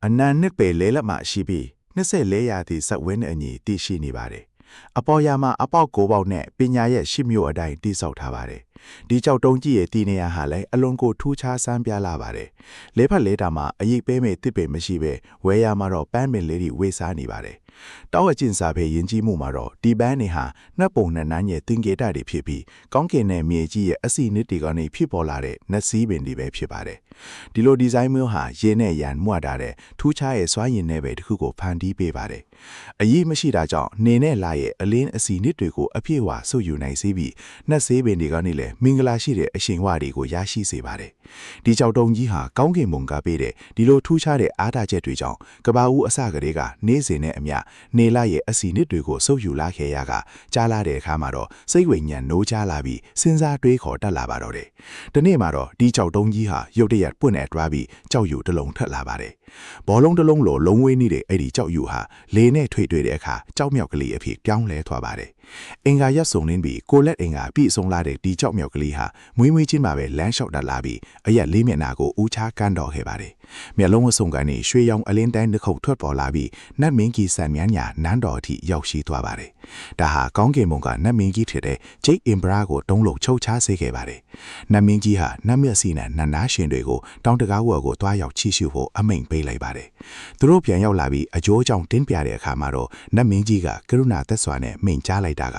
အနန်နှစ်ပေလဲလက်မှရှိပြီး24ရာသီစက်ဝင်းအညီတည်ရှိနေပါတယ်။အပေါ်ယာမှာအပေါက်9ပေါက်နဲ့ပညာရဲ့ရှစ်မျိုးအတိုင်းတည်ဆောက်ထားပါတယ်။ဒီကြောက်တုံးကြီးရဲ့တည်နေရဟာလည်းအလွန်ကိုထူးခြားဆန်းပြလာပါတယ်။လဲဖက်လဲတာမှာအရေးပေးမဲ့တစ်ပေမရှိပဲဝဲရမှာတော့ပန်းပင်လေးတွေဝေစားနေပါတယ်။တောက်အကျဉ်စာဖေးရင်ကြီးမှုမှာတော့ဒီပန်းတွေဟာနှက်ပုံနဲ့နန်းရဲ့တင်ကေတတွေဖြစ်ပြီးကောင်းကင်နဲ့မြေကြီးရဲ့အစီနစ်တွေကနေဖြစ်ပေါ်လာတဲ့နက်စီးပင်တွေပဲဖြစ်ပါတယ်။ဒီလိုဒီဇိုင်းမျိုးဟာရင်းနဲ့ရန်မွတာတဲ့ထူးခြားရဲ့စွမ်းရည်နဲ့ပဲတစ်ခုကိုဖန်တီးပေးပါတယ်။အရေးမရှိတာကြောင့်နေနဲ့လာရဲ့အလင်းအစီနစ်တွေကိုအပြည့်အဝဆုပ်ယူနိုင်စေပြီးနှက်ဆေးပင်တွေကနေလည်းမင်္ဂလာရှိတဲ့အရှင်ဝတွေကိုရရှိစေပါတယ်။ဒီကြောက်တုံးကြီးဟာကောင်းကင်မုန်ကပေးတဲ့ဒီလိုထူးခြားတဲ့အားသာချက်တွေကြောင့်ကဘာဦးအစကလေးကနေစဉ်နဲ့အမျှနေလာရဲ့အစီနစ်တွေကိုဆုပ်ယူလာခဲ့ရကကြားလာတဲ့အခါမှာတော့စိတ်ဝိညာဉ်နိုးချလာပြီးစဉ်းစားတွေးခေါ်တတ်လာပါတော့တယ်။ဒီနေ့မှာတော့ဒီကြောက်တုံးကြီးဟာရုတ်တရက်ပွင့်နဲ့တွားပြီးကြောက်ယူတစ်လုံးထက်လာပါတယ်။ဘောလုံးတစ်လုံးလိုလုံးဝေးနေတဲ့အဲ့ဒီကြောက်ယူဟာလေနဲ့ထွေထွေတဲ့အခါကြောက်မြောက်ကလေးအဖြစ်ပြောင်းလဲသွားပါတယ်။အင်္ဂါရက်စုံလင်းပြီးကိုလက်အင်္ဂါပြည့်စုံလာတဲ့ဒီကြောက်မြောက်ကလေးဟာမွေးမွေးချင်းမှာပဲလမ်းလျှောက်တက်လာပြီးအရက်လေးမျက်နှာကိုဦးချကန်းတော်ခဲ့ပါတယ်။မျက်လုံးအစုံကနေရွှေရောင်အလင်းတန်းတစ်ခုထွက်ပေါ်လာပြီးနတ်မင်းကြီးဆန်မြန်းညာနန်းတော်အထိရောက်ရှိသွားပါတယ်။ဒါဟာကောင်းကင်ဘုံကနတ်မင်းကြီးဖြစ်တဲ့ဂျိတ်အင်ဘရာကိုတုံးလုံးချုပ်ချစေခဲ့ပါတယ်။နတ်မင်းကြီးဟာနတ်မျက်စိနဲ့နတ်နာရှင်တွေကိုတောင်တကားဝက်ကိုတွားရောက်ချီရှုဖို့အမိန့်ပေးလိုက်ပါတယ်။သူတို့ပြန်ရောက်လာပြီးအကျိုးကြောင့်တင်းပြတဲ့အခါမှာတော့နတ်မင်းကြီးကကရုဏာသက်စွာနဲ့မိန့်ကြားလိုက်တာက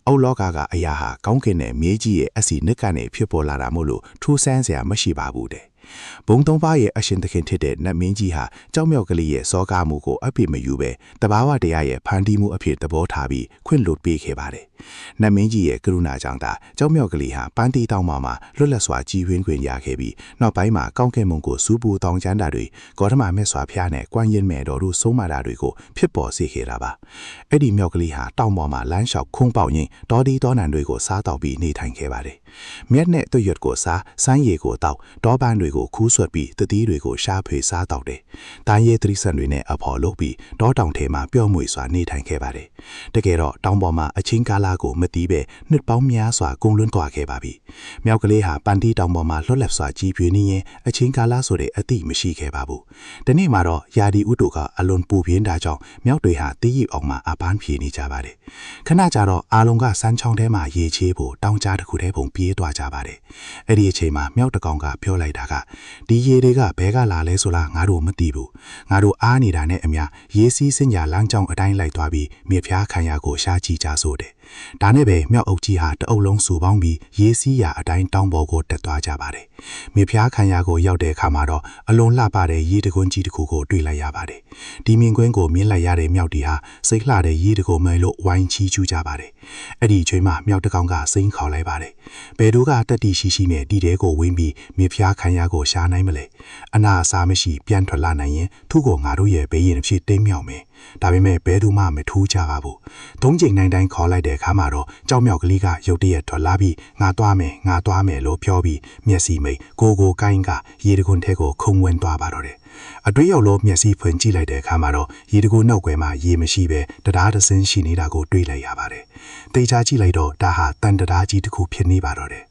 အောက်လောကအရာဟာကောင်းကင်နဲ့မြေကြီးရဲ့အစီနစ်ကနေဖြစ်ပေါ်လာတာမို့လို့ထူးဆန်းစရာမရှိပါဘူးတဲ့။ဘုံသုံးပါးရဲ့အရှင်သခင်ဖြစ်တဲ့နတ်မင်းကြီးဟာကြောက်မြောက်ကလေးရဲ့စောကားမှုကိုအပြစ်မယူပဲတဘာဝတရားရဲ့ဖန်တီးမှုအဖြစ်သဘောထားပြီးခွင့်လွှတ်ပေးခဲ့ပါတယ်။နတ်မင်းကြီးရဲ့ကရုဏာကြောင့်သာကြောက်မြောက်ကလေးဟာပန်းတီတောင်းမှာလွတ်လပ်စွာကြီးဝင်းခွင့်ရခဲ့ပြီးနောက်ပိုင်းမှာကောင်းကင်ဘုံကိုစူးပူတောင်းကျမ်းတာတွေဂေါတမမြတ်စွာဘုရားနဲ့ကွမ်းရင်မဲ့တော်တို့ဆုံးမတာတွေကိုဖြစ်ပေါ်စေခဲ့တာပါ။အဲ့ဒီမြောက်ကလေးဟာတောင်ပေါ်မှာလမ်းလျှောက်ခုံးပေါက်ရင်းတော်ဒီတော်နံတွေကိုစားတောက်ပြီးနေထိုင်ခဲ့ပါတယ်။မြက်နဲ့သွရွတ်ကိုစားစမ်းရည်ကိုတောက်တောပန်းတွေကိုခူးဆွတ်ပြီးတတိတွေကိုရှားဖွေစားတောက်တယ်။တန်ရဲသတိဆန်တွေနဲ့အဖော်လုပ်ပြီးတောတောင်ထဲမှာပျော့မွေစွာနေထိုင်ခဲ့ပါတယ်။တကယ်တော့တောင်ပေါ်မှာအချင်းကားလာကိုမတီးပဲနှစ်ပေါင်းများစွာကုန်လွန်းသွားခဲ့ပါပြီ။မြောက်ကလေးဟာပန်တီတောင်ပေါ်မှာလွတ်လပ်စွာကြီးပြင်းနေရင်အချင်းကားလာဆိုတဲ့အသည့်မရှိခဲ့ပါဘူး။ဒီနေ့မှာတော့ယာဒီဥတုကအလွန်ပူပြင်းတာကြောင့်မြောက်တွေဟာတီးရီအောင်မှာအပန်းဖြေနေကြပါတယ်။ခဏကြာတော့အာလုံကစမ်းချောင်းထဲမှာရေချေးဖို့တောင်ကြားတစ်ခုထဲပုံပြေးသွားကြပါတယ်။အဲ့ဒီအချိန်မှာမြောက်တကောင်ကပြောလိုက်တာကဒီရေတွေကဘဲကလာလဲဆိုလားငါတို့မသိဘူးငါတို့အားနေတာနဲ့အမျှရေစီးစင်ညာလမ်းကြောင်းအတိုင်းလိုက်သွားပြီးမြေဖျားခံရကိုရှားကြည့်ကြဆိုတယ်ဒါနဲ့ပဲမြောက်အုပ်ကြီးဟာတအုပ်လုံးစုပေါင်းပြီးရေစီးရာအတိုင်းတောင်းပေါ်ကိုတက်သွားကြပါတယ်မြေဖျားခံရကိုရောက်တဲ့အခါမှာတော့အလွန်လှပတဲ့ရေတကွန်းကြီးတစ်ခုကိုတွေ့လိုက်ရပါတယ်ဒီမြင်ကွင်းကိုမြင်လိုက်ရတဲ့မြောက်တီဟာစိတ်လှတဲ့ရေတကွန်းမဲလို့ဝိုင်းချီးကျူးကြပါတယ်အဲ့ဒီအချိန်မှာမြောက်တကောင်ကစိန်ခေါ်လိုက်ပါတယ်ဘယ်သူကတက်တီရှိရှိနဲ့ဒီတဲကိုဝင်းပြီးမြေဖျားခံရကိုရှားနိုင်မလဲအနာအစားမရှိပြန်ထွက်လာနိုင်ရင်သူ့ကိုငါတို့ရဲ့ဘေးရင်အဖြစ်တိမ်မြောက်မယ်ဒါပေမဲ့ဘဲသူမှမထူးကြပါဘူးသုံးချိန်နိုင်တိုင်းခေါ်လိုက်တဲ့အခါမှာတော့ကြောက်မြောက်ကလေးကရုတ်တရက်ထွက်လာပြီးငါသွားမယ်လို့ပြောပြီးမျက်စိမိတ်ကိုကိုင်းကရေတခွန်းထဲကိုခုံဝင်သွားပါတော့တယ်အတွေ့ရောက်လို့မျက်စိဖွင့်ကြည့်လိုက်တဲ့အခါမှာတော့ရေတခွန်းနောက်ွယ်မှာရေမရှိပဲတရားတစင်းရှိနေတာကိုတွေ့လိုက်ရပါတယ်တေချာကြည့်လိုက်တော့ဒါဟာတန်တရားကြီးတစ်ခုဖြစ်နေပါတော့တယ်